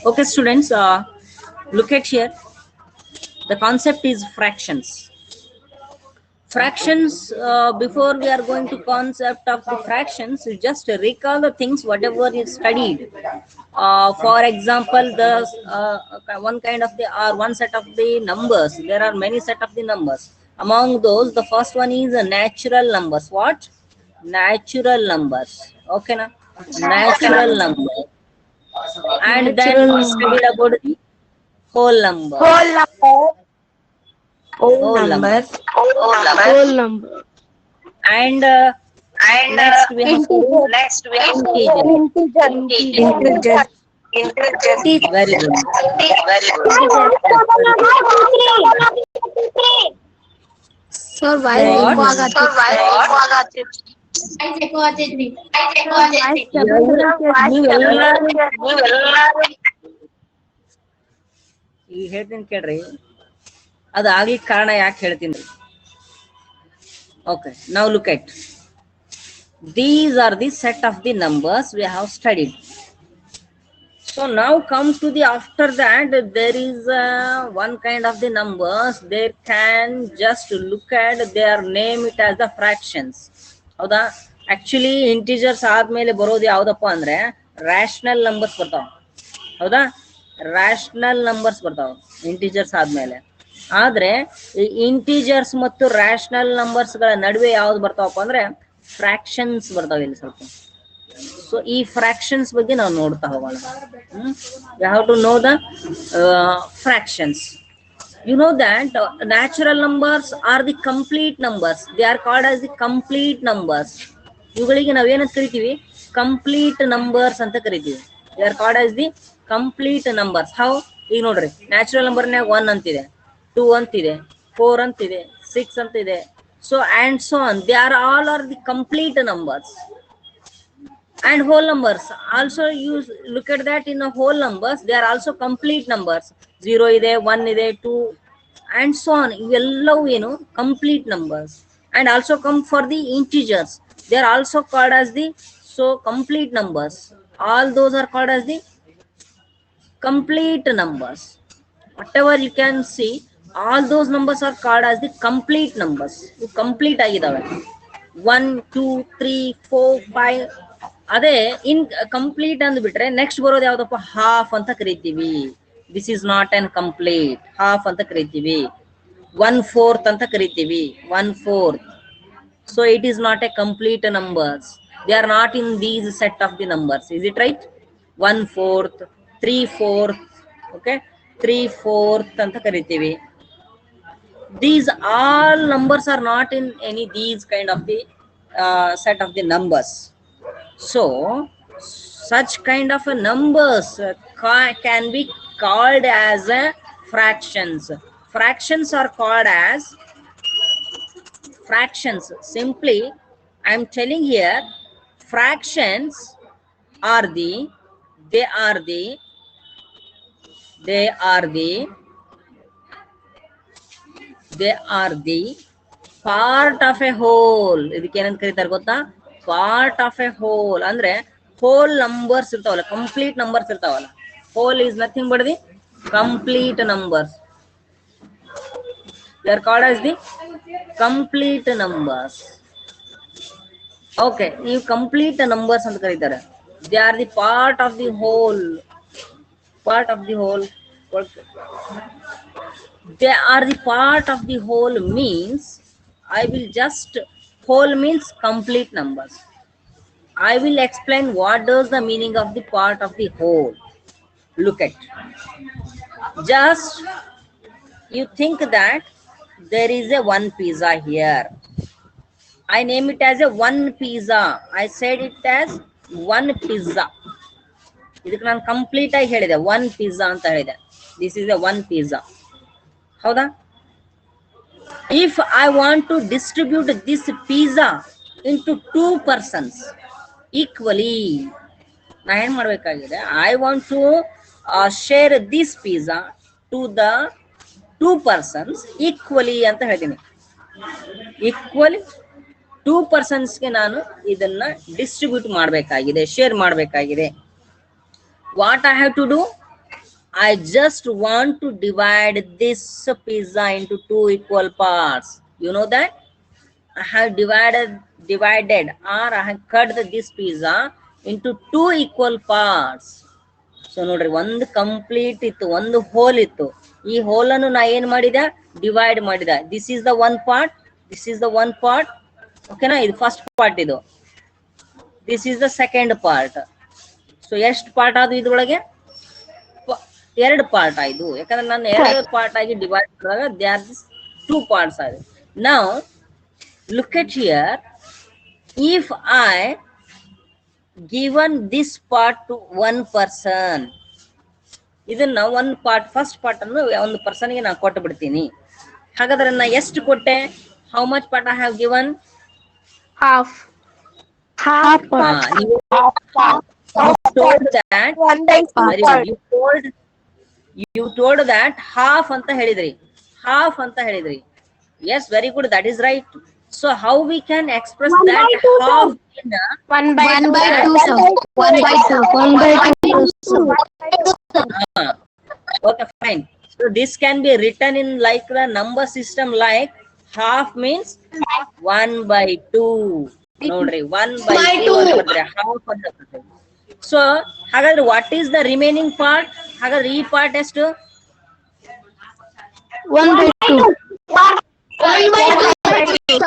Okay, students, look at here. The concept is fractions. Fractions, before we are going to concept of the fractions, you just recall the things whatever you studied. For example, the one kind of the or one set of the numbers. There are many set of the numbers. Among those, the first one is natural numbers. What? Natural numbers. Okay, na? Natural numbers. And then Natural we number. studied about the whole numbers. Whole number. Whole Whole number. numbers. Whole number. And And next we have Integer. next we have integer. Integer. Integer. integer. Very good. Very good. Integer. Sir, why is What? echo agate? So why ಈಗ ಹೇಳ್ತೀನಿ ಕೇಳ್ರಿ, ಅದು ಆಗ್ಲಿಕ್ಕೆ ಕಾರಣ ಯಾಕೆ ಹೇಳ್ತೀನಿ. Okay, now look at. These are the set of the numbers we have studied. So now come to the after that there is one kind of the numbers. They can just look at their name it as the fractions. ಹೌದಾ? Actually integers ಆದ್ಮೇಲೆ ಬರೋದು ಯಾವ್ದಪ್ಪ ಅಂದ್ರೆ rational numbers ಬರ್ತಾವ. ಹೌದಾ? Rational numbers ಬರ್ತಾವ integers ಆದ್ಮೇಲೆ. ಆದ್ರೆ ಈ ಇಂಟಿಜರ್ಸ್ ಮತ್ತು ರ್ಯಾಷನಲ್ ನಂಬರ್ಸ್ ಗಳ ನಡುವೆ ಯಾವ್ದು ಬರ್ತಾವಪ್ಪ ಅಂದ್ರೆ ಫ್ರಾಕ್ಷನ್ಸ್ ಬರ್ತಾವ ಇಲ್ಲಿ ಸ್ವಲ್ಪ. ಸೊ ಈ ಫ್ರಾಕ್ಷನ್ಸ್ ಬಗ್ಗೆ ನಾವು ನೋಡ್ತಾ ಹೋಗೋಣ. You have to know the fractions. You know that natural numbers are the complete numbers. They are called as the complete numbers. ಇವುಗಳಿಗೆ ನಾವೇನಂತ ಕರಿತೀವಿ? ಕಂಪ್ಲೀಟ್ ನಂಬರ್ಸ್ ಅಂತ ಕರಿತೀವಿ. They are called as the complete numbers. How? ಈಗ ನೋಡ್ರಿ, natural ನಂಬರ್ನ್ಯಾಗ 1 ಅಂತಿದೆ, 2 ಅಂತಿದೆ, 4 ಅಂತಿದೆ, 6 ಅಂತಿದೆ. So and so on. They are all are the complete numbers. And whole numbers also, you look at that in a whole numbers, they are also complete numbers. 0 ide, 1 ide, 2 and so on. Ivellau enu complete numbers. And also come for the integers, they are also called as the complete numbers. All those are called as the complete numbers. Whatever you can see, all those numbers are called as the complete numbers. You complete agidave. 1 2 3 4 5. ಅದೇ ಇನ್ complete ಅಂದ್ಬಿಟ್ರೆ next ಬರೋದು ಯಾವ್ದಪ್ಪ? Half ಅಂತ ಕರಿತೀವಿ. This is not an complete. Half ಅಂತ ಕರಿತೀವಿ. 1/4 ಅಂತ ಕರಿತೀವಿ. 1/4. So it is not A complete numbers. They R not in these set of the numbers. Is it right? 1/4, 3/4. Okay, 3/4 ಅಂತ ಕರಿತೀವಿ. These all numbers are not in any these kind of the set of the numbers. So such kind of a numbers can be called as fractions. Fractions are called as fractions. Simply I am telling here, fractions are the they are the part of a whole. ಇದಕ್ಕೆ ಏನಂತ ಕರೀತಾರೆ ಗೊತ್ತಾ? Part of a whole. ಅಂದ್ರೆ whole numbers ಇರ್ತಾವಲ್ಲ, complete numbers ಇರ್ತಾವಲ್ಲ. Whole is nothing but the complete numbers. They are called as the complete numbers. Okay, ನೀವು complete numbers ಅಂತ ಕರೀತಾರೆ. They are the part of the whole. Part of the whole. They are the part of the whole means, I will just, whole means complete numbers. I will explain what does the meaning of the part of the whole. Look at, just you think that there is a one pizza here. I name it as a one pizza. I said it as one pizza. ಇದಕ್ಕೆ ನಾನು complete ಆಗಿ ಹೇಳಿದೆ, one pizza ಅಂತ ಹೇಳಿದೆ. This is a one pizza. ಹೌದಾ? If I want to distribute this pizza into 2 persons equally, ನಾ ಏನ್ ಮಾಡ್ಬೇಕಾಗಿದೆ? I want to share this pizza to the 2 persons equally ಅಂತ ಹೇಳ್ತೀನಿ. ಈಕ್ವಲಿ 2 personsಗೆ ನಾನು ಇದನ್ನ ಡಿಸ್ಟ್ರಿಬ್ಯೂಟ್ ಮಾಡಬೇಕಾಗಿದೆ, ಶೇರ್ ಮಾಡಬೇಕಾಗಿದೆ. What I have to do? I just want to divide this pizza into two equal parts. You know that? I have divided or I have cut this pizza into two equal parts. So ನೋಡ್ರಿ ಒಂದು complete ಇತ್ತು, ಒಂದು hole ಇತ್ತು. ಈ hole ಅನ್ನು ನಾ ಏನ್ ಮಾಡಿದ, ಡಿವೈಡ್ ಮಾಡಿದ. This is the one part, this is the one part. ಓಕೆನಾ, ಇದು ಫಸ್ಟ್ ಪಾರ್ಟ್, ಇದು this is the second part. So ಎಷ್ಟು ಪಾರ್ಟ್ ಆದ್ವು ಇದ್ರೊಳಗೆ? ಎರಡು ಪಾರ್ಟ್ ಆಯ್ತು. ಯಾಕಂದ್ರೆ ನಾನು ಎರಡು ಪಾರ್ಟ್ ಆಗಿ ಡಿವೈಡ್ ಮಾಡಿದಾಗ they are this two parts ಆಯ್ತು. ನಾವು look at here, if I given this part to one person, ಇದನ್ನ ಒಂದು ಪಾರ್ಟ್, ಫಸ್ಟ್ ಪಾರ್ಟ್ ಅನ್ನು ಒಂದು ಪರ್ಸನ್ಗೆ ನಾನು ಕೊಟ್ಟು ಬಿಡ್ತೀನಿ. ಹಾಗಾದ್ರೆ ನಾ ಎಷ್ಟು ಕೊಟ್ಟೆ? How much part I have given? Half. told that you told that half ಅಂತ ಹೇಳಿದ್ರಿ, half ಅಂತ ಹೇಳಿದ್ರಿ. Yes, very good, that is right. So how we can express that half in a 1 by 2, sir. 1 by 2. Okay, fine. So this can be written in like the number system, like half means 1 by 2. Nodri 1 by 2 ಅಂತ ಬರ್ತದೆ, half ಅಂತ ಬರ್ತದೆ. So ಹಾಗಾದ್ರೆ what is the remaining part? ಹಾಗಾದ್ರೆ ಈ part ಎಷ್ಟು? 1 by 2. 1 by 2.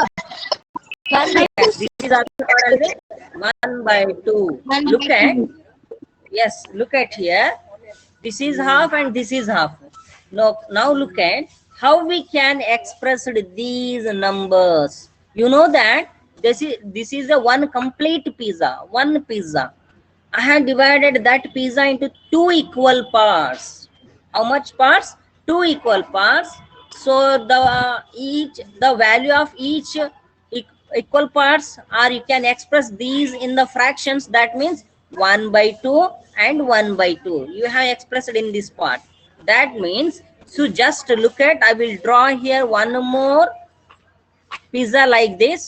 This is also called 1 by 2. Look at, yes, look at here. This is half and this is half. Now look at how we can express these numbers. You know that this is a one complete pizza, one pizza. I have divided that pizza into two equal parts. How much parts? Two equal parts. So the value of each equal parts, or you can express these in the fractions. That means 1 by 2 and 1 by 2. You have expressed in this part. That means, so just look at, I will draw here one more pizza like this.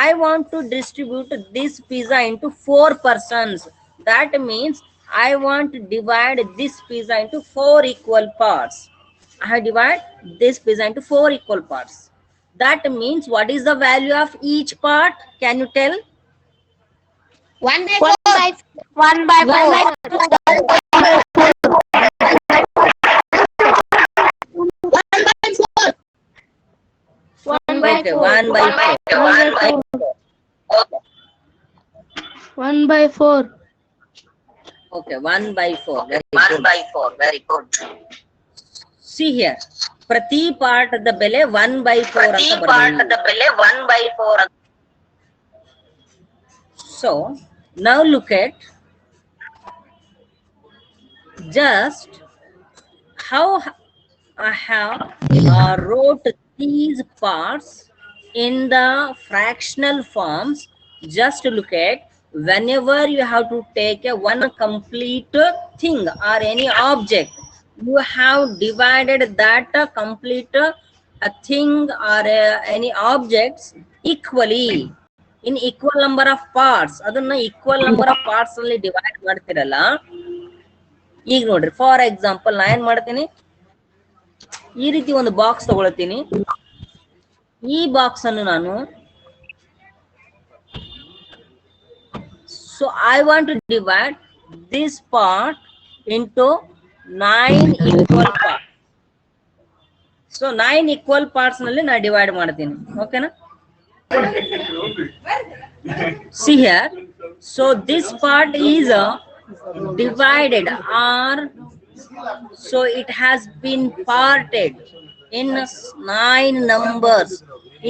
I want to distribute this pizza into 4 persons. That means I want to divide this pizza into 4 equal parts. I have divided this pizza into 4 equal parts. That means what is the value of each part? Can you tell? 1 by 4. 1 by 4. 1 by 4. 1 by 4. 1 by 4. Okay, 1 by 4. Very 1 good. by 4. Very good. See here, ಪ್ರತಿ part the ಬೆಲೆ 1 by 4 ಪ್ರತಿ ಅಂತ part ಬರೆದಿದ್ದೀನಿ. The ಬೆಲೆ 1 by 4. So now look at just how I have wrote these parts in the fractional forms. Just look at, whenever you have to take a one complete thing or any object, you have divided that complete thing or any objects equally in equal number of parts. ಅದನ್ನ equal number of parts ಅಲ್ಲಿ divide ಮಾಡ್ತಿರಲ್ಲ. ಈಗ ನೋಡ್ರಿ, for example ನಾ ಏನ್ ಮಾಡ್ತೀನಿ, ಈ ರೀತಿ ಒಂದು ಬಾಕ್ಸ್ ತಗೊಳ್ತೀನಿ. ಈ ಬಾಕ್ಸ್ ಅನ್ನು ನಾನು, so I want to divide this part into 9 equal parts. So 9 equal parts ನಲ್ಲಿ ನಾ ಡಿವೈಡ್ ಮಾಡ್ತೀನಿ. ಓಕೆನಾ? See here, so this part is divided, or so it has been parted in 9 numbers,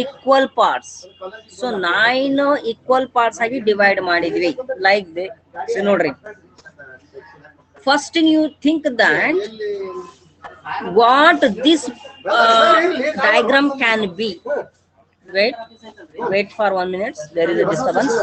equal parts. So 9 equal parts ಆಗಿ divide ಮಾಡಿದ್ವಿ, like this. So ನೋಡ್ರಿ, first thing you think that what this diagram can be. Wait for 1 minute, there is a disturbance.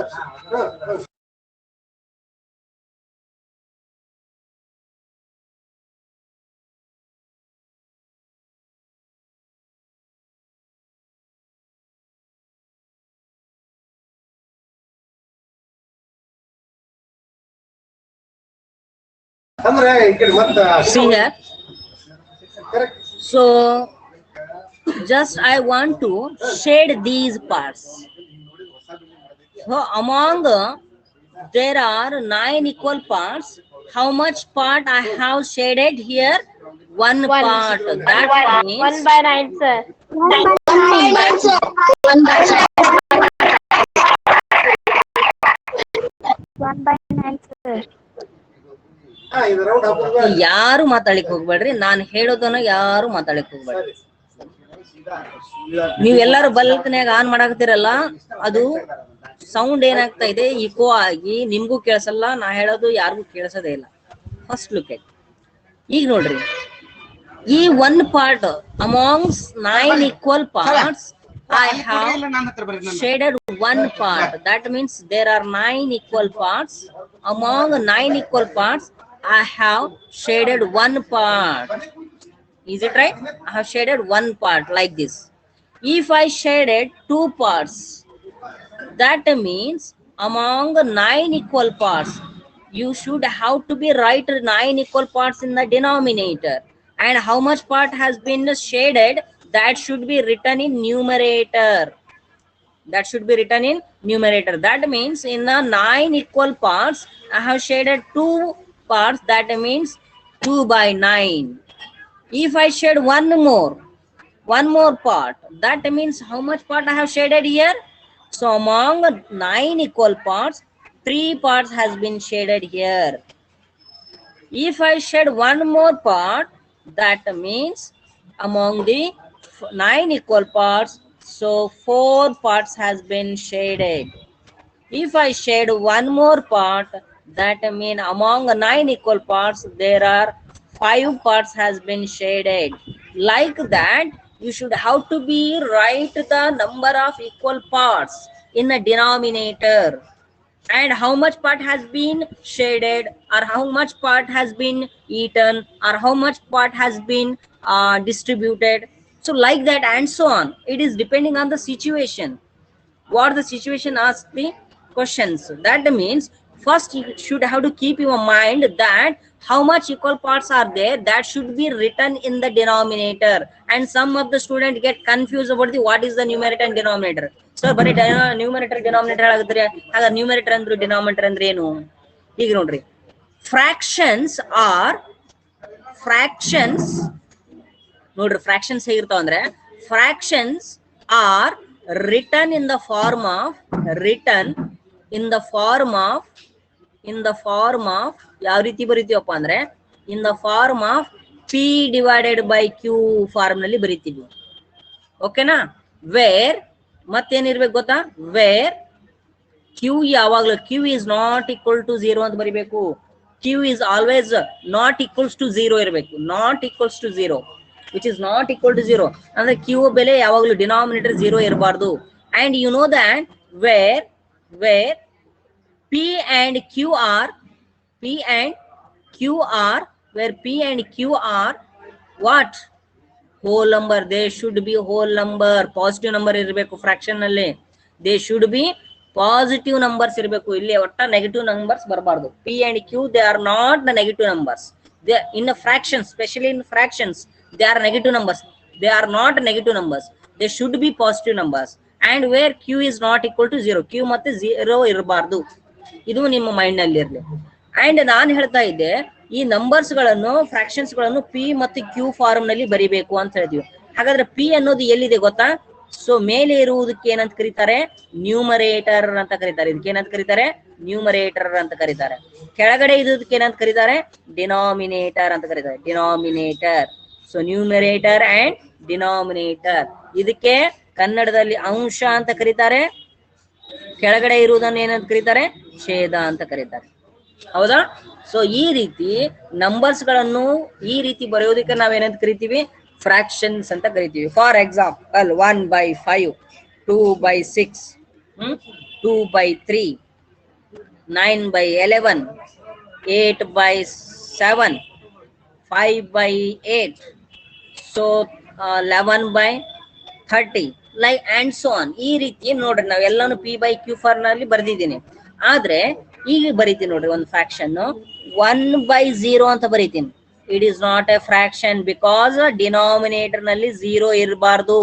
See here. So just I want to shade these parts. So among there are 9 equal parts. How much part I have shaded here? One part. That means 1 by 9, sir. 1 by 9, sir. 1 by 9. 1 by 9, sir. ಯಾರು ಮಾತಾಡಲಿಕ್ಕೆ ಹೋಗ್ಬೇಡ್ರಿ, ನಾನು ಹೇಳೋದನ್ನ ಯಾರು ಮಾತಾಡಲಿಕ್ಕೆ ಹೋಗ್ಬೇಡ್ರಿ. ನೀವೆಲ್ಲರೂ ಬಲ್ಕ್ನ್ಯಾಗ on ಮಾಡಾಕತ್ತೀರಲ್ಲ, ಅದು ಸೌಂಡ್ ಏನಾಗ್ತಾ ಇದೆ, ಇಕೋ ಆಗಿ ನಿಮ್ಗೂ ಕೇಳಿಸಲ್ಲ, ನಾ ಹೇಳೋದು ಯಾರಿಗೂ ಕೇಳಿಸೋದೇ ಇಲ್ಲ. First look at. ಈಗ ನೋಡ್ರಿ, ಈ one part amongst 9 equal parts I have shaded one part. That means there are 9 equal parts. Among 9 equal parts I have shaded one part. Is it right? I have shaded one part like this. If I shaded two parts, that means among 9 equal parts you should have to be write 9 equal parts in the denominator, and how much part has been shaded, that should be written in numerator. That should be written in numerator. That means in the 9 equal parts I have shaded two parts. That means 2 by 9. If I shade one more part, that means how much part I have shaded here? So among 9 equal parts, 3 parts has been shaded here. If I shed one more part, that means among the 9 equal parts, so 4 parts has been shaded. If I shed one more part, that means among 9 equal parts there are 5 parts has been shaded. Like that, you should have to be write the number of equal parts in the denominator, and how much part has been shaded, or how much part has been eaten, or how much part has been distributed. So like that and so on. It is depending on the situation. What the situation asks the questions. That means first you should have to keep your mind that how much equal parts are there, that should be written in the denominator. And some of the students get confused about the what is the numerator and denominator. Sir, ಬರೀ numerator denominator ಆಗಿದ್ರೆ, ಹಾಗಾದ್ರೆ numerator ಅಂದ್ರೆ denominator ಅಂದ್ರೆ ಏನು? ಈಗ ನೋಡ್ರಿ, fractions ನೋಡ್ರಿ, fractions ಹೇಗಿರ್ತಾವ ಅಂದ್ರೆ, fractions are written in the form of ಯಾವ ರೀತಿ ಬರೀತೀವಪ್ಪ ಅಂದ್ರೆ, in the form of P divided by Q form ನಲ್ಲಿ ಬರೀತೀವಿ. ಓಕೆನಾ? ವೇರ್ ಮತ್ತೇನಿರ್ಬೇಕು ಗೊತ್ತಾ? ವೇರ್ Q ಯಾವಾಗ್ಲೂ Q is not equal to 0 ಅಂತ ಬರಿಬೇಕು. Q is always not equals to 0 ಇರಬೇಕು. not equals to 0, which is not equal to 0 ಅಂದ್ರೆ Q ಬೆಲೆ ಯಾವಾಗಲೂ ಡಿನಾಮಿನೇಟರ್ 0 ಇರಬಾರ್ದು. And you know that where P and Q are where P and Q are what? Whole number. They should be whole number. Positive number ಇರಬೇಕು fraction ನಲ್ಲಿ. They should be positive numbers ಇರಬೇಕು. ಇಲ್ಲಿ ಒಟ್ಟ negative numbers ಬರಬಾರ್ದು. P and Q, they are not the negative numbers. They in a fraction, especially in fractions, they are negative numbers. They are not negative numbers. They should be positive numbers. And where Q is not equal to 0, Q ಮತ್ತೆ 0 ಇರಬಾರ್ದು. ಇದು ನಿಮ್ಮ mind ನಲ್ಲಿ ಇರಲಿ. And ನಾನು ಹೇಳ್ತಾ ಇದ್ದೆ, ಈ ನಂಬರ್ಸ್ ಗಳನ್ನು, ಫ್ರಾಕ್ಷನ್ಸ್ ಗಳನ್ನು P ಮತ್ತು Q ಫಾರ್ಮ್ ನಲ್ಲಿ ಬರಿಬೇಕು ಅಂತ ಹೇಳಿದ್ವಿ. ಹಾಗಾದ್ರೆ P ಅನ್ನೋದು ಎಲ್ಲಿದೆ ಗೊತ್ತಾ? ಸೊ ಮೇಲೆ ಇರುವುದಕ್ಕೆ ಏನಂತ ಕರೀತಾರೆ? ನ್ಯೂಮರೇಟರ್ ಅಂತ ಕರೀತಾರೆ. ಇದಕ್ಕೆ ಏನಂತ ಕರೀತಾರೆ? ನ್ಯೂಮರೇಟರ್ ಅಂತ ಕರೀತಾರೆ. ಕೆಳಗಡೆ ಇರೋದಕ್ಕೆ ಏನಂತ ಕರೀತಾರೆ? ಡಿನಾಮಿನೇಟರ್ ಅಂತ ಕರೀತಾರೆ. Denominator. So numerator and denominator. ಇದಕ್ಕೆ ಕನ್ನಡದಲ್ಲಿ ಅಂಶ ಅಂತ ಕರೀತಾರೆ. ಕೆಳಗಡೆ ಇರುವುದನ್ನು ಏನಂತ ಕರೀತಾರೆ? ಛೇದ ಅಂತ ಕರೀತಾರೆ. ಹೌದಾ? ಸೊ ಈ ರೀತಿ ನಂಬರ್ಸ್ ಗಳನ್ನು ಈ ರೀತಿ ಬರೆಯೋದಕ್ಕೆ ನಾವೇನಂತ ಕರಿತೀವಿ? ಫ್ರಾಕ್ಷನ್ಸ್ ಅಂತ ಕರಿತೀವಿ. For example 1 by 5, 2 by 6, 2 by 3, 9 by 11, 8 by 7, 5 by 8, so 11 by 30, like and so on. ಈ ರೀತಿ ನೋಡ್ರಿ, ನಾವೆಲ್ಲಾನು P by Q ಫಾರ್ಮ್ ನಲ್ಲಿ ಬರ್ದಿದ್ದೀನಿ. ಆದ್ರೆ ಈಗ ಬರೀತೀನಿ ನೋಡ್ರಿ ಒಂದು ಫ್ರಾಕ್ಷನ್ 1/0 ಅಂತ ಬರೀತೀನಿ. It is not a fraction because denominator ನಲ್ಲಿ 0 ಇರಬಾರ್ದು.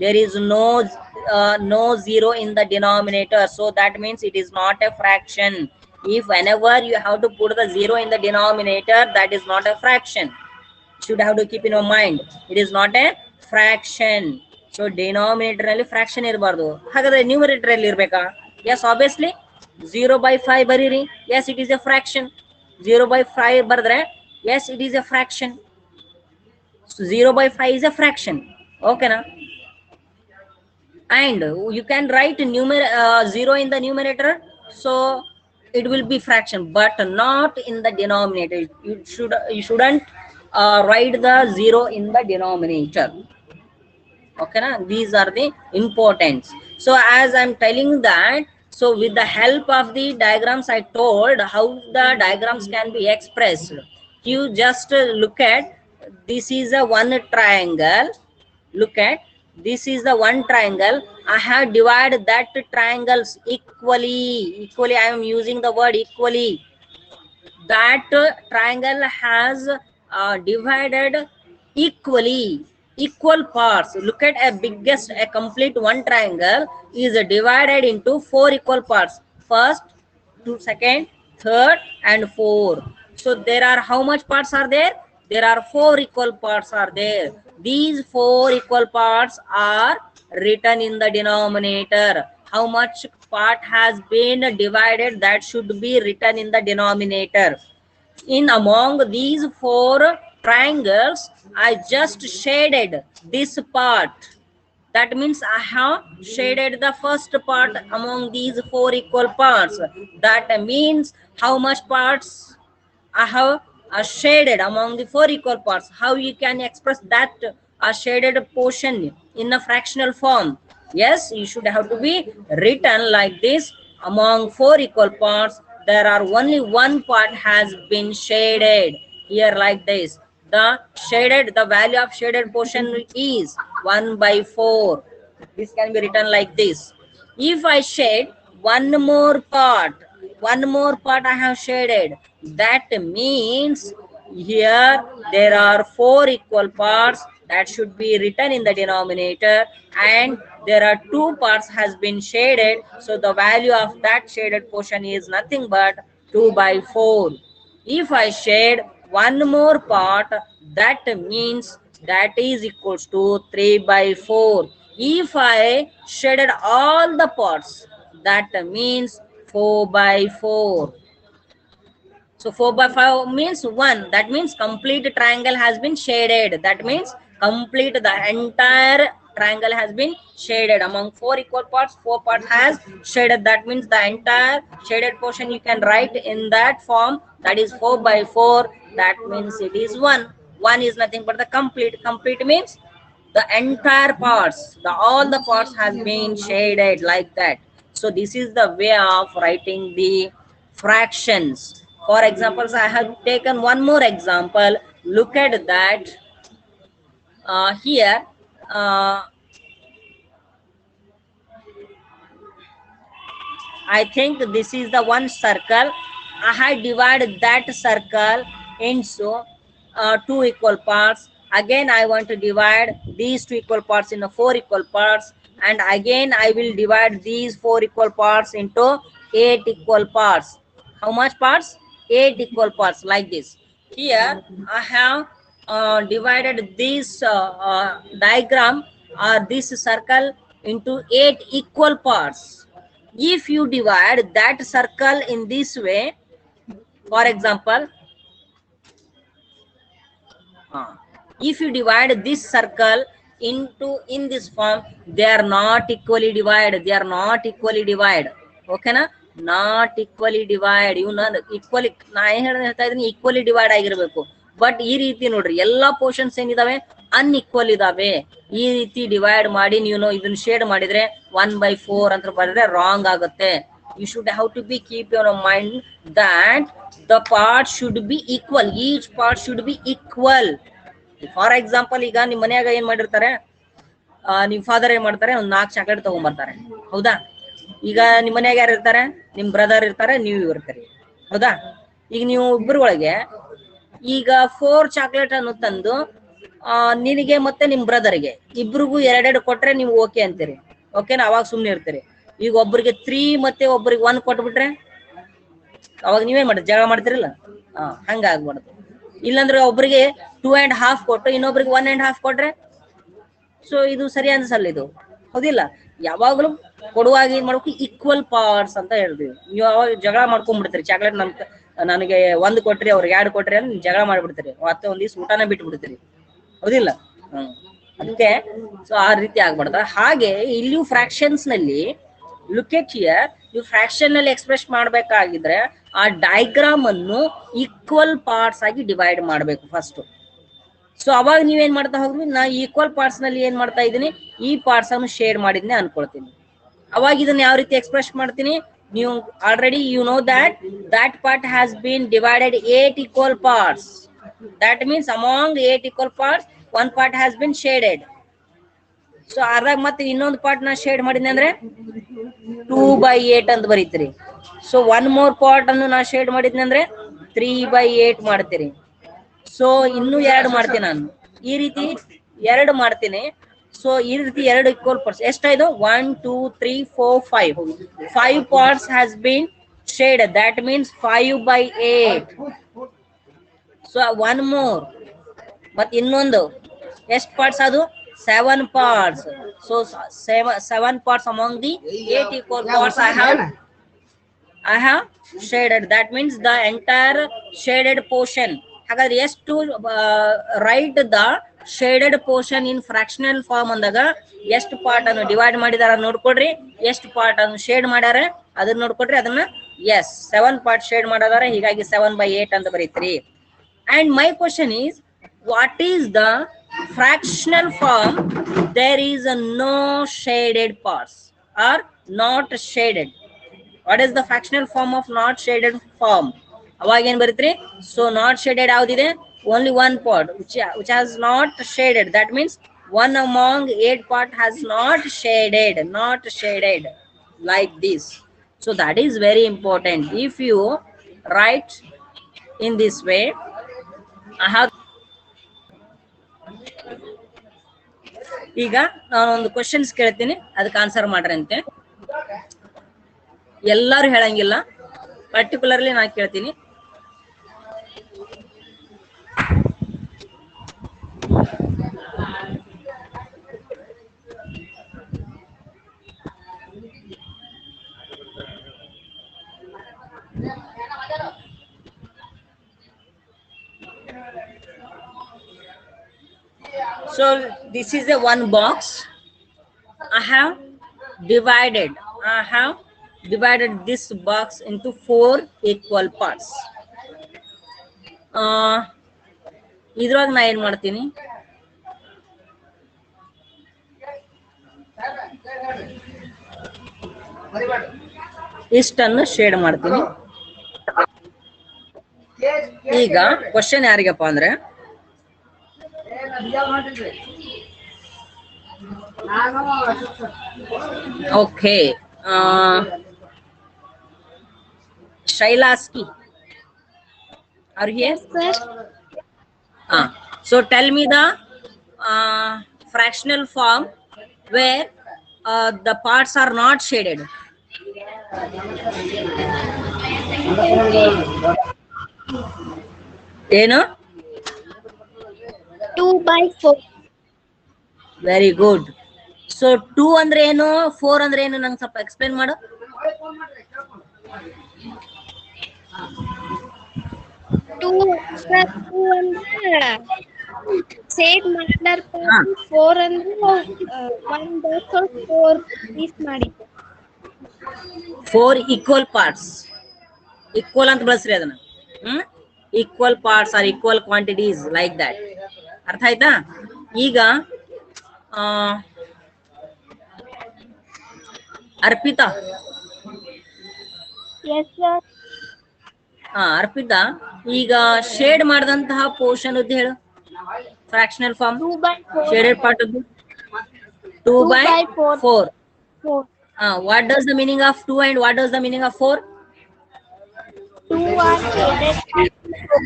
There is no 0 in the denominator, so that means it is not a fraction. If whenever you have to put the 0 in the denominator, that is not a fraction. Should have to keep in your mind, it is not a fraction. So denominator ನಲ್ಲಿ fraction ಇರಬಾರ್ದು. ಹಾಗಾದ್ರೆ numerator ಅಲ್ಲಿ ಇರ್ಬೇಕಾ? Yes, obviously 0/5 ಬರೀರಿ. Yes, it is a fraction. 0/5 ಬರೆದ್ರೆ yes, it is a fraction. So 0/5 is a fraction. Okay na? And you can write 0 in the numerator, so it will be fraction, but not in the denominator. You shouldn't write the 0 in the denominator. Okay na? These are the importance. So as I'm telling that, so with the help of the diagrams, I told how the diagrams can be expressed. You just look at, this is a one triangle. Look at, this is the one triangle. I have divided that triangles equally. I am using the word equally. That triangle has divided equally, equal parts. Look at a complete one triangle is divided into 4 equal parts. First, second, third, and fourth. So there are how much parts are there? There are 4 equal parts are there. These 4 equal parts are written in the denominator. How much part has been divided, that should be written in the denominator. In among these 4 triangles, I just shaded this part. That means I have shaded the first part among these 4 equal parts. That means how much parts I have shaded among the 4 equal parts. How you can express that shaded portion in a fractional form? Yes, you should have to be written like this. Among 4 equal parts, there are only one part has been shaded. Here like this. The value of shaded portion is 1/4. This can be written like this. If I shade one more part I have shaded, that means here there are 4 equal parts that should be written in the denominator, and there are 2 parts has been shaded, so the value of that shaded portion is nothing but 2/4. If I shade one more part, that means that is equals to 3/4. If I shaded all the parts, that means 4/4. So 4/5 means 1. That means complete triangle has been shaded. That means complete the entire triangle has been shaded. Among 4 equal parts, 4 parts has shaded. That means the entire shaded portion you can write in that form. That is 4/4. That means it is 1. 1 is nothing but the complete. Complete means the entire parts. All the parts has been shaded like that. So this is the way of writing the fractions. For examples, I have taken one more example. Look at that. Here, I think this is the one circle. I have divided that circle into 2 equal parts. Again, I want to divide these 2 equal parts into 4 equal parts. And again, I will divide these 4 equal parts into 8 equal parts. How much parts? 8 equal parts like this. Here I have divided this diagram or this circle into 8 equal parts. If you divide that circle in this way, for example, if you divide this circle in this form, they are not equally divided. Okay na? Not equally divide. Equally equally divide ಆಗಿರಬೇಕು. But ಈ ರೀತಿ ನೋಡ್ರಿ ಎಲ್ಲಾ portions ಏನಿದಾವೆ unequal ಇದಾವೆ. ಈ ರೀತಿ divide ಮಾಡಿ ನೀವು ಇದನ್ನ ಶೇಡ್ ಮಾಡಿದ್ರೆ 1/4 ಅಂತ ಬರೆದ್ರೆ ರಾಂಗ್ ಆಗುತ್ತೆ. You should have to be keep your mind that the parts should be equal. Each part should be equal. For example, ಈಗ ನಿಮ್ಮ ಮನೆಯಾಗ ಏನ್ ಮಾಡಿರ್ತಾರೆ, ನಿಮ್ ಫಾದರ್ ಏನ್ ಮಾಡ್ತಾರೆ, ಒಂದ್ 4 ಚಾಕ್ಲೇಟ್ ತಗೊಂಡ್ಬರ್ತಾರೆ, ಹೌದಾ? ಈಗ ನಿಮ್ ಮನ್ಯಾಗ ಯಾರು ಇರ್ತಾರೆ? ನಿಮ್ ಬ್ರದರ್ ಇರ್ತಾರೆ, ನೀವು ಇರ್ತೀರಿ, ಹೌದಾ? ಈಗ ನೀವು ಇಬ್ಬರ ಒಳಗೆ ಈಗ 4 ಚಾಕ್ಲೇಟ್ ಅನ್ನು ತಂದು ನಿನಗೆ ಮತ್ತೆ ನಿಮ್ ಬ್ರದರ್ಗೆ ಇಬ್ರಿಗೂ 2 ಕೊಟ್ರೆ ನೀವು ಓಕೆ ಅಂತೀರಿ, ಓಕೆನಾ? ಅವಾಗ ಸುಮ್ನೆ ಇರ್ತೀರಿ. ಈಗ ಒಬ್ರಿಗೆ 3 ಮತ್ತೆ ಒಬ್ರಿಗೆ 1 ಕೊಟ್ಬಿಟ್ರೆ ಅವಾಗ ನೀವೇನ್ ಮಾಡ್ತೀರಿ? ಜಗಳ ಮಾಡ್ತಿರಲ್ಲ. ಹಂಗ ಆಗ್ಬಾರ್ದು. ಇಲ್ಲಾಂದ್ರೆ ಒಬ್ರಿಗೆ 2.5 ಕೊಟ್ಟು ಇನ್ನೊಬ್ರಿಗೆ 1.5 ಕೊಟ್ರೆ ಸೊ ಇದು ಸರಿ ಅನ್ಸಲ್ಲ, ಇದು ಹೌದಿಲ್ಲ? ಯಾವಾಗ್ಲೂ ಕೊಡುವಾಗ ಏನ್ ಮಾಡ್ಬೇಕು? ಈಕ್ವಲ್ ಪಾರ್ಟ್ಸ್ ಅಂತ ಹೇಳ್ತೀವಿ. ನೀವು ಯಾವಾಗ ಜಗಳ ಮಾಡ್ಕೊಂಡ್ಬಿಡ್ತೀರಿ, ಚಾಕ್ಲೇಟ್ ನನಗೆ 1 ಕೊಟ್ರಿ ಅವ್ರಿಗೆ 2 ಕೊಟ್ರಿ ಅಂದ್ರೆ ನೀವು ಜಗಳ ಮಾಡ್ಬಿಡ್ತೀರಿ, ಮತ್ತೆ ಒಂದ್ ದಿವ್ಸ ಊಟನ ಬಿಟ್ಬಿಡ್ತೀರಿ, ಹೌದಿಲ್ಲ? ಅದಕ್ಕೆ ಸೊ ಆ ರೀತಿ ಆಗ್ಬಾರ್ದ. ಹಾಗೆ ಇಲ್ಲಿಯೂ ಫ್ರಾಕ್ಷನ್ಸ್ ನಲ್ಲಿ ಲುಕ್ ಎಟ್ ಹಿಯರ್, ನೀವು ಫ್ರಾಕ್ಷನ್ ನಲ್ಲಿ ಎಕ್ಸ್ಪ್ರೆಸ್ ಮಾಡ್ಬೇಕಾಗಿದ್ರೆ ಆ ಡಯಾಗ್ರಾಮ್ ಅನ್ನು ಈಕ್ವಲ್ ಪಾರ್ಟ್ಸ್ ಆಗಿ ಡಿವೈಡ್ ಮಾಡ್ಬೇಕು ಫಸ್ಟ್. ಸೊ ಅವಾಗ ನೀವೇನ್ ಮಾಡ್ತಾ ಹೋಗ್ರಿ? ನಾ ಈಕ್ವಲ್ ಪಾರ್ಟ್ಸ್ ನಲ್ಲಿ ಏನ್ ಮಾಡ್ತಾ ಇದ್ದೀನಿ? ಈ ಪಾರ್ಟ್ಸ್ ಅನ್ನು ಶೇಡ್ ಮಾಡಿದ್ನೆ ಅನ್ಕೊಳ್ತೀನಿ. ಅವಾಗ ಇದನ್ನ ಯಾವ ರೀತಿ ಎಕ್ಸ್ಪ್ರೆಸ್ ಮಾಡ್ತೀನಿ? ನೀವು already you know that part has been divided 8 equal parts. That means among 8 equal parts, one part has been shaded. So ಅದ್ರಾಗ ಮತ್ತೆ ಇನ್ನೊಂದು ಪಾರ್ಟ್ ನಾ ಶೇಡ್ ಮಾಡಿದ್ನೆ ಅಂದ್ರೆ 2/8 ಅಂತ ಬರೀತೀರಿ. ಸೊ 1 more ಪಾರ್ಟ್ ಅನ್ನು ನಾ ಶೇಡ್ ಮಾಡಿದ್ನೆ ಅಂದ್ರೆ 3/8 ಮಾಡ್ತೀರಿ. ಸೊ ಇನ್ನೂ 2 ಮಾಡ್ತೀನಿ ನಾನು, ಈ ರೀತಿ 2 ಮಾಡ್ತೀನಿ. ಸೊ ಈ ರೀತಿ 2 ಈಕ್ವಲ್ ಪಾರ್ಟ್ಸ್ ಎಷ್ಟಾಯ್ತು? 1 2 3 4 5 parts has been shaded. That means 5/8. So 1 more ಮತ್ತೆ ಇನ್ನೊಂದು ಎಷ್ಟು ಪಾರ್ಟ್ಸ್? ಅದು 7 parts. So 7 parts among the 8 equal parts I have shaded. That means the entire shaded portion. ಹಾಗಾದ್ರೆ ಎಷ್ಟು right the shaded portion in fractional form ಅಂದಾಗ ಎಷ್ಟು part ಅನ್ನು divide ಮಾಡಿದಾರ ನೋಡ್ಕೊಡ್ರಿ, ಎಷ್ಟು ಪಾರ್ಟ್ ಅನ್ನು ಶೇಡ್ ಮಾಡ್ಯಾರ ಅದನ್ನ ನೋಡ್ಕೊಡ್ರಿ. ಅದನ್ನ 7 ಪಾರ್ಟ್ ಶೇಡ್ ಮಾಡಿದಾರೆ, ಹೀಗಾಗಿ 7/8 ಅಂತ ಬರೀತೀರಿ. And my question is, what is the fractional form there is no shaded parts or not shaded? What is the fractional form of not shaded form? ಅವಾಗ ಏನ್ ಬರೀತ್ರಿ? ಸೊ ನಾಟ್ ಶೇಡೆಡ್ ಯಾವ್ದಿದೆ? only 1 part which has not shaded. That means 1 among 8 part has not shaded like this. So that is very important. If you write in this way, I have ಈಗ ನಾನೊಂದು questions ಕೇಳ್ತೀನಿ, ಅದಕ್ಕೆ answer ಮಾಡ್ರಿ ಅಂತೆ. ಎಲ್ಲರೂ ಹೇಳಂಗಿಲ್ಲ, particularly ನಾನು ಕೇಳ್ತೀನಿ. So this is a one box. I have divided this box into 4 equal parts. ಇದ್ರೊಳಗೆ ನಾ ಏನ್ ಮಾಡ್ತೀನಿ? ಇಷ್ಟನ್ನು ಶೇಡ್ ಮಾಡ್ತೀನಿ. ಈಗ ಕ್ವಶನ್ ಯಾರಿಗಪ್ಪ ಅಂದ್ರೆ, okay, Shailaski, are you here? Yes, sir. So tell me the fractional form where the parts are not shaded. ಏನು? 2/4. Very good. ಸೊ 2 ಅಂದ್ರೆ ಏನು, 4 ಅಂದ್ರೆ ಏನು? ನಂಗೆ ಸ್ವಲ್ಪ ಎಕ್ಸ್ಪ್ಲೇನ್ ಮಾಡು. 2 ಅಂದ್ರೆ ಸೇಡ್ ಮಾಡ್ಲಾರ 4 ಅಂದ್ರೆ 1/4 ಪೀಸ್ ಮಾಡಿ 4 equal parts. ಈಕ್ವಲ್ ಅಂತ ಬಳಸ್ರಿ ಅದನ್ನ. Equal parts R equal quantities like that. ಅರ್ಥ ಆಯ್ತಾ? ಈಗ ಅರ್ಪಿತಾ, ಅರ್ಪಿತಾ, ಈಗ ಶೇಡ್ ಮಾಡಿದಂತಹ ಪೋರ್ಷನ್ ಅದು ಹೇಳು. ಫ್ರಾಕ್ಷನಲ್ ಫಾರ್ಮ್ ಶೇಡೆಡ್ ಪಾರ್ಟ್ ಅದು 2/4. What does the meaning of 2 and what does the meaning of 4? 2 are shaded and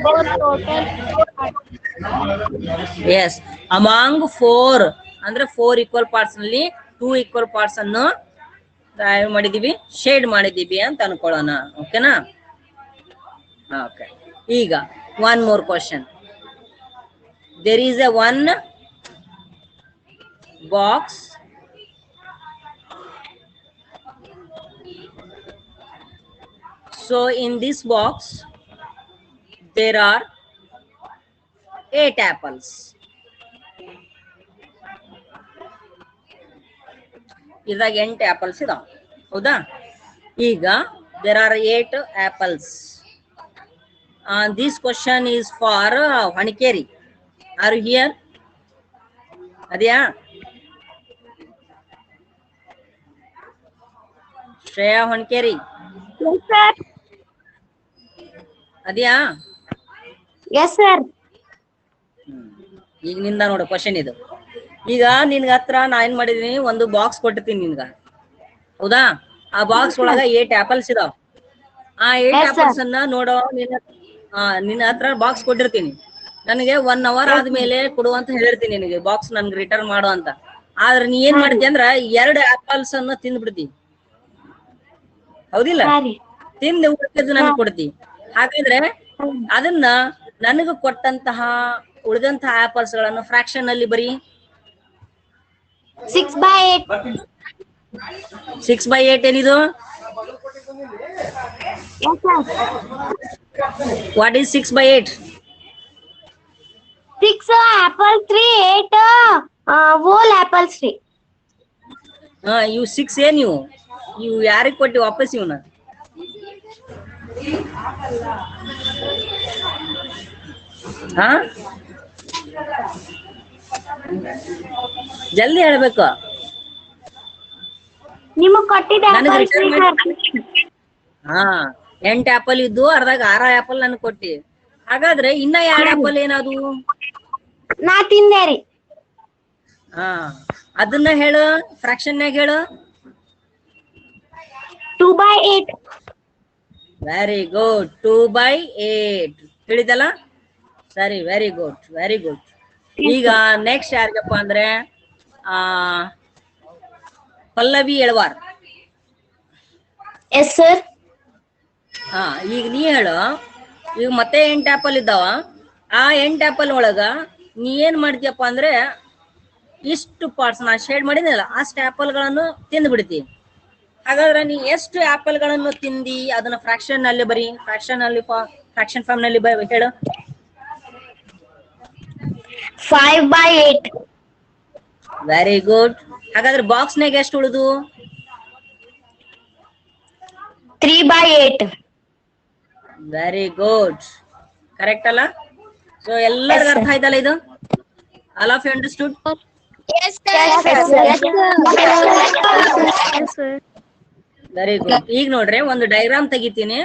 4 total. Yes, among 4 ಅಂದ್ರೆ 4 equal parts ನಲ್ಲಿ 2 equal parts ಅನ್ನು ಏನು ಮಾಡಿದೀವಿ, ಶೇಡ್ ಮಾಡಿದೀವಿ ಅಂತ ಅನ್ಕೊಳ್ಳೋಣ. ಓಕೆನಾ? ಓಕೆ. ಈಗ one more question. There is a one box so in this box there are 8 apples. ಇದಾಗ 8 apples ಇದಾವ, ಹೌದಾ? ಈಗ there are 8 apples. This question is for Hanikeri. Are you here? ಅದ್ಯಾ Shreya ಹೊಣಕೇರಿ? Yes, sir. ಅದ್ಯಾ? Yes, sir. ಈಗ ನಿಂದ ನೋಡು question ಇದು. ಈಗ ನಿನ್ಗ ಹತ್ರ ನಾ ಏನ್ ಮಾಡಿದೀನಿ, ಒಂದು ಬಾಕ್ಸ್ ಕೊಟ್ಟಿರ್ತೀನಿ ನಿನ್ಗ, ಹೌದಾ? ಆ ಬಾಕ್ಸ್ ಒಳಗ 8 apples ಇದಾವ. ಆ 8 Yes, apples sir. ಅನ್ನ ನೋಡೋ ನಿನ್ನ ಹತ್ರ ಬಾಕ್ಸ್ ಕೊಟ್ಟಿರ್ತೀನಿ. ನನಗೆ 1 hour ಆದ್ಮೇಲೆ ಕೊಡು ಅಂತ ಹೇಳಿರ್ತೀನಿ ನಿನಗೆ, ಬಾಕ್ಸ್ ನನ್ಗೆ ರಿಟರ್ನ್ ಮಾಡು ಅಂತ. ಆದ್ರೆ ನೀ ಏನ್ ಮಾಡ್ತಿ ಅಂದ್ರ 2 apples ಅನ್ನ ತಿಂದ್ಬಿಡ್ತಿ, ಹೌದಿಲ್ಲ? Sorry. ತಿಂದು ಉಳಿದಿದ್ದು ನನ್ಗೆ ಕೊಡ್ತಿ. ಹಾಗಾದ್ರೆ ಅದನ್ನ ನನಗ ಕೊಟ್ಟಂತಹ ಉಳಿದಂತಹ ಆಪಲ್ಸ್ ಗಳನ್ನು ಫ್ರಾಕ್ಷನ್ ಅಲ್ಲಿ ಬರಿ. 6/8. 6/8 ಏನಿದು? Yes, sir. What is 6/8? 6 apple 3, 8 whole apples 3. ಇವು 6 ಏನ್ ಇವು ಯಾರಿಗೆ ಕೊಟ್ಟಿ ವಾಪಸ್ ಇವನ? ಜಲ್ದಿ ಹೇಳ್ಬೇಕು. ನಿಮಗ್ ಕೊಟ್ಟಿದ್ದ ನನಗೆ apples return 3, ಮಾಡಿ. 8 ಆಪಲ್ ಇದ್ದು, ಅರ್ಧಾಗ 6 ಆಪಲ್ ನನ್ ಕೊಟ್ಟಿ. ಹಾಗಾದ್ರೆ ಇನ್ನ 2 ಆಪಲ್ ಏನದು? ನಾ ತಿಂದೆ ರೀ. ಅದನ್ನ ಹೇಳು, ಫ್ರಾಕ್ಷನ್ನಾಗ ಹೇಳು. 2/8. ವೆರಿ ಗುಡ್, 2/8 ಹೇಳಿದಲ್ಲ. ಸರಿ, ವೆರಿ ಗುಡ್, ವೆರಿ ಗುಡ್. ಈಗ ನೆಕ್ಸ್ಟ್ ಯಾರಿಗಪ್ಪ ಅಂದ್ರೆ ಪಲ್ಲವಿ ಎಳವಾರ್. Yes sir. ಈಗ ನೀ ಹೇಳು. ಈಗ ಮತ್ತೆ 8 ಆಪಲ್ ಇದ್ದಾವ. ಆ 8 ಆಪಲ್ ಒಳಗ ನೀ ಏನ್ ಮಾಡ್ತೀಯಪ್ಪ ಅಂದ್ರೆ, ಇಷ್ಟು ಪಾರ್ಟ್ಸ್ ನಾ ಶೇಡ್ ಮಾಡಿದ್ನಲ್ಲ, ಅಷ್ಟು ಆಪಲ್ ಗಳನ್ನು ತಿಂದು ಬಿಡ್ತಿ. ಹಾಗಾದ್ರೆ ನೀ ಎಷ್ಟು ಆಪಲ್ ಗಳನ್ನು ತಿಂದಿ ಅದನ್ನ ಫ್ರಾಕ್ಷನ್ ನಲ್ಲಿ ಬರಿ. ಫ್ರಾಕ್ಷನ್ ಫಾರ್ಮ್ ನಲ್ಲಿ ಹೇಳು. 5/8. Very good. ಹಾಗಾದ್ರೆ ಬಾಕ್ಸ್ ನಾಗ ಎಷ್ಟು ಉಳಿದು? 3/8. ವೆರಿ ಗುಡ್, ಕರೆಕ್ಟ್ ಅಲ್ಲ? ಸೊ ಎಲ್ಲರಿಗೂ ಅರ್ಥ ಆಯ್ತಲ್ಲ ಇದು? All of you understood? Yes, sir. Very good. ಈಗ ನೋಡ್ರಿ, ಒಂದು ಡೈಗ್ರಾಮ್ ತೆಗಿತೀನಿ.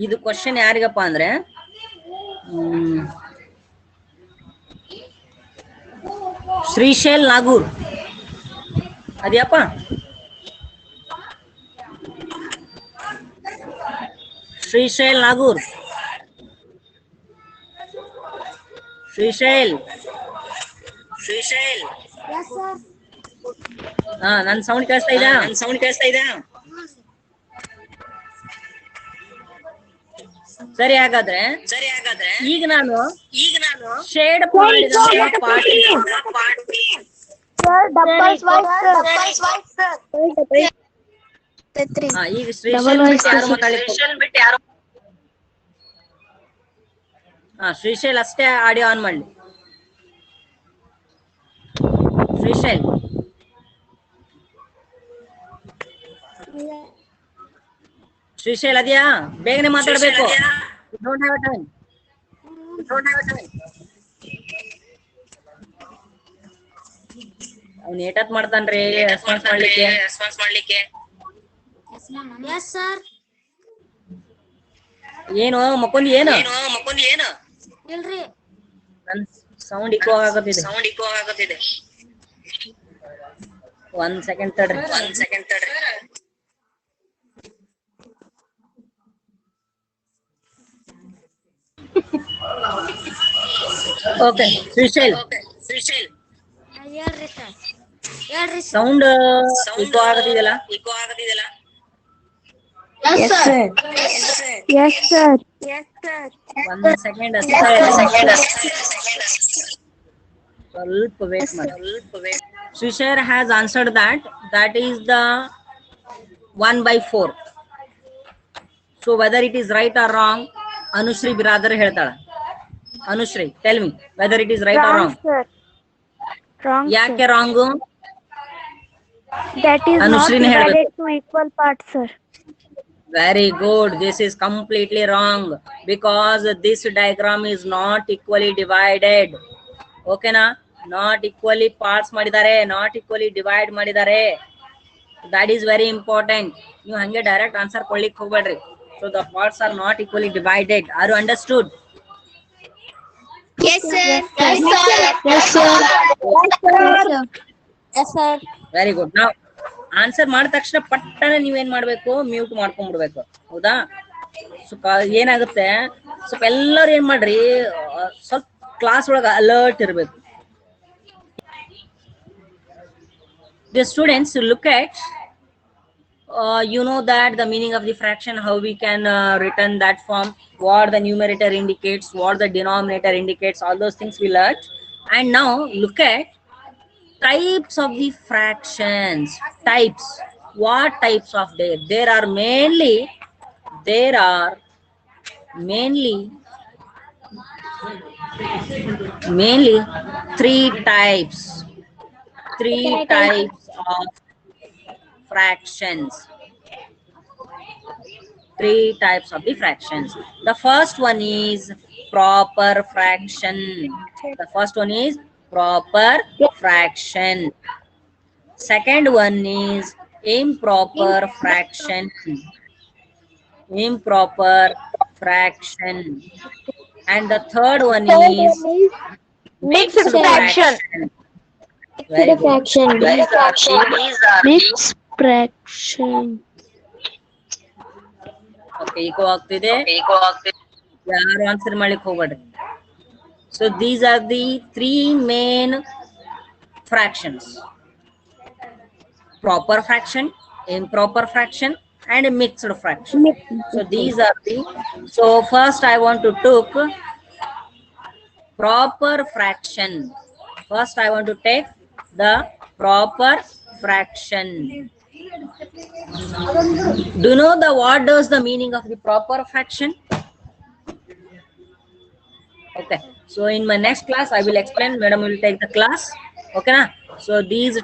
ಇದು ಕ್ವಶನ್ ಯಾರಿಗಪ್ಪ ಅಂದ್ರೆ, ಶ್ರೀಶೈಲ್ ನಾಗೂರ್. ಅದ್ಯಪ್ಪ? ಶ್ರೀಶೈಲ್ ನಾಗೂರ್. ಶ್ರೀಶೈಲ್. Yes, sir. ನನ್ ಸೌಂಡ್ ಕೇಳಿಸ್ತಾ ಇದಾ? ಸರಿ. ಹಾಗಾದ್ರೆ ಈಗ ನಾನು ಶೇಡ್ ಮಾಡಿದಂತಹ ಪಾರ್ಟ್ ಈಗ ಶ್ರೀಶೈಲ್ ಬಿಟ್ಟು ಯಾರು ಶ್ರೀಶೈಲ್ ಅಷ್ಟೇ ಆಡಿಯೋ ಆನ್ ಮಾಡ್ಲಿ. ಶ್ರೀಶೈಲ್ ಅದ್ಯಾ? ಬೇಗನೆ ಮಾತಾಡ್ಬೇಕು. ಅವ್ನು ಏಟತ್ ಮಾಡ್ತಾನ್ರಿ ರೆಸ್ಪಾನ್ಸ್ ಮಾಡ್ಲಿಕ್ಕೆ. Yes, sir. ಏನು ಮಕ್ಕೊಂದಿ ಏನು ಇಲ್ರಿ ನನ್ ಸೌಂಡ್ ಇಕೋ ಆಗತ್ತಿದೆ ಒಂದ್ ಸೆಕೆಂಡ್ ತಡ್ರಿ ಓಕೆ ಶ್ರೀಶೈಲ್ ಹೇಳ್ರಿ ಸರ್ ಹೇಳ್ರಿ ಸರ್ ಸೌಂಡ್ ಇಕೋ ಆಗತ್ತಿದೆಯಲ್ಲ ಎಸ್ ಸರ್ ಒಂದ್ ಸೆಕೆಂಡ್ ಸ್ವಲ್ಪ ವೇಟ್ ಮಾಡಿ Srishar has answered that is the 1/4. So whether it is right or wrong, Anushri Biradar ಹೇಳ್ತಾಳ. Anushri, tell me whether it is right or wrong. sir. Wrong, ಯಾಕೆ wrong? That is not Anushri ne divided ಹೇಳ್ಬೇಕು. to equal parts, sir. Very good. This is completely wrong because this diagram is not equally divided. Okay na? Not equally parts ಮಾಡಿದ್ದಾರೆ, not equally divide ಮಾಡಿದ್ದಾರೆ. That is very important. ನೀವು ಹಂಗೆ direct answer ಕೊಡ್ಲಿಕ್ಕೆ ಹೋಗ್ಬೇಡ್ರಿ. So the parts are not equally divided. Are you understood? Yes, sir. Very good. Now answer ಮಾಡಿದ ತಕ್ಷಣ ಪಟ್ಟನೆ ನೀವೇನ್ ಮಾಡ್ಬೇಕು, ಮ್ಯೂಟ್ ಮಾಡ್ಕೊಂಡ್ಬಿಡ್ಬೇಕು. ಹೌದಾ? ಸ್ವಲ್ಪ ಏನಾಗುತ್ತೆ, ಸ್ವಲ್ಪ ಎಲ್ಲರೂ ಏನ್ ಮಾಡ್ರಿ, ಸ್ವಲ್ಪ ಕ್ಲಾಸ್ ಒಳಗ ಅಲರ್ಟ್ ಇರ್ಬೇಕು. The students look at you know that the meaning of the fraction, how we can return that form, what the numerator indicates, what the denominator indicates, all those things we learned. And now look at types of the fractions. Types. What types of there are mainly three types of fractions. Three types of the fractions. The first one is proper fraction. Second one is improper fraction. And the third one is mixed fraction. Very good. Mixed fraction. Okay, echo ಆಗ್ತಿದೆ. ಯಾರು answer ಮಾಡ್ಲಿಕ್ಕೆ ಹೋಗ್ಬೇಡ್ರಿ. So these are the three main fractions: proper fraction, improper fraction, and a mixed fraction. So these are the, so first I want to take proper fraction. First I want to take the proper fraction. Do you know what does the meaning of the proper fraction? Okay, so in my next class I will explain. Madam will take the class. Okay na? So these